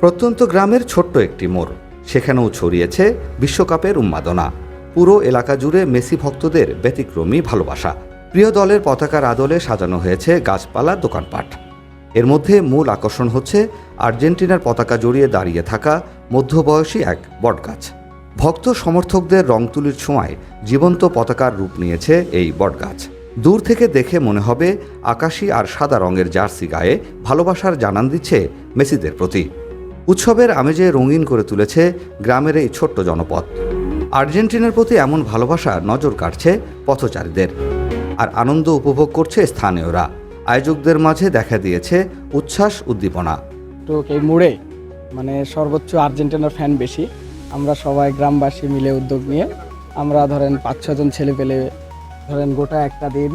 প্রত্যন্ত গ্রামের ছোট্ট একটি মোড়, সেখানেও ছড়িয়েছে বিশ্বকাপের উন্মাদনা। পুরো এলাকা জুড়ে মেসি ভক্তদের ব্যতিক্রমী ভালোবাসা। প্রিয় দলের পতাকার আদলে সাজানো হয়েছে গাছপালা, দোকানপাট। এর মধ্যে মূল আকর্ষণ হচ্ছে আর্জেন্টিনার পতাকা জড়িয়ে দাঁড়িয়ে থাকা মধ্যবয়সী এক বটগাছ। ভক্ত সমর্থকদের রং তুলির ছোঁয়ায় জীবন্ত পতাকার রূপ নিয়েছে এই বটগাছ। দূর থেকে দেখে মনে হবে আকাশী আর সাদা রঙের জার্সি গায়ে ভালোবাসার জানান দিচ্ছে মেসিদের প্রতি। উৎসবের আমেজে রঙিন করে তুলেছে গ্রামের এই ছোট্ট জনপদ। আর্জেন্টিনার প্রতি এমন ভালোবাসা নজর কাটছে পথচারীদের, আর আনন্দ উপভোগ করছে স্থানীয়রা। আয়োজকদের মাঝে দেখা দিয়েছে উচ্ছ্বাস, উদ্দীপনা। তো এই মোড়ে সর্বোচ্চ আর্জেন্টিনার ফ্যান বেশি। আমরা সবাই গ্রামবাসী মিলে উদ্যোগ নিয়ে আমরা ধরেন 5-6 জন ছেলে পেলে গোটা একটা দিন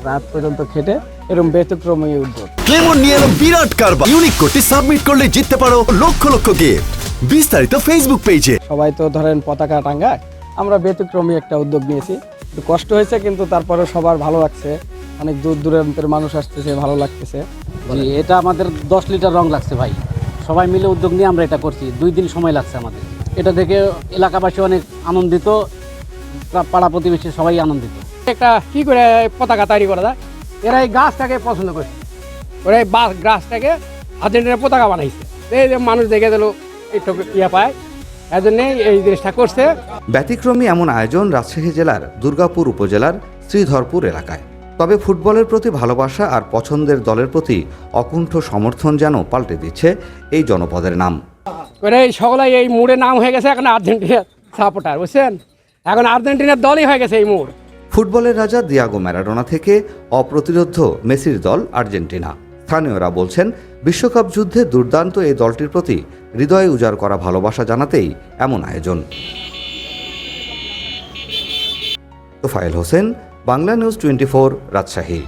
রাত পর্যন্ত খেটে এরকম ব্যতিক্রমী উদ্যোগ। ক্লেমন নিয়ে এলো বিরাট কারবার। ইউনিক কোডটি সাবমিট করলে জিততে পারো লক্ষ লক্ষ গিফট। বিস্তারিত ফেসবুক পেজে। সবাই তো পতাকা টাঙ্গায়, আমরা ব্যতিক্রমী একটা উদ্যোগ নিয়েছি। একটু কষ্ট হয়েছে, কিন্তু তারপরে সবার ভালো লাগছে। অনেক দূর দূরান্তের মানুষ আসতেছে, ভালো লাগতেছে। এটা আমাদের 10 লিটার রং লাগছে ভাই। সবাই মিলে উদ্যোগ নিয়ে আমরা এটা করছি। 2 দিন সময় লাগছে আমাদের। এটা দেখে এলাকাবাসী অনেক আনন্দিত, পাড়া প্রতিবেশী সবাই আনন্দিত। একটা কি করে পতাকা তৈরি করা যায়, এরা এই গাছটাকে পছন্দ করছে। ওরা এই গাছটাকে আর্জেন্টিনার পতাকা বানাইছে। এই যে মানুষ দেখে দিল একটু ইয়ে পায়, এই জন্যই এই জিনিসটা করছে। ব্যতিক্রমী এমন আয়োজন রাজশাহী জেলার দুর্গাপুর উপজেলার শ্রীধরপুর এলাকায়। তবে ফুটবলের প্রতি ভালোবাসা আর পছন্দের দলের প্রতি অকুণ্ঠ সমর্থন যেন পাল্টে দিচ্ছে এই জনপদের নাম। ওরা এই সকলাই এই মোড়ে নাম হয়ে গেছে এখন আর্জেন্টিনার সাপোর্টার, বুঝছেন? এখন আর্জেন্টিনার দলই হয়ে গেছে এই মোড়। ফুটবলের রাজা দিয়াগো ম্যারাডোনা থেকে অপ্রতিরোধ্য মেসির দল আর্জেন্টিনা। স্থানীয়রা বলছেন, বিশ্বকাপ যুদ্ধে দুর্দান্ত এই দলটির প্রতি হৃদয় উজাড় করা ভালোবাসা জানাতেই এমন আয়োজন। তোফায়েল হোসেন, বাংলা নিউজ 24, রাজশাহী।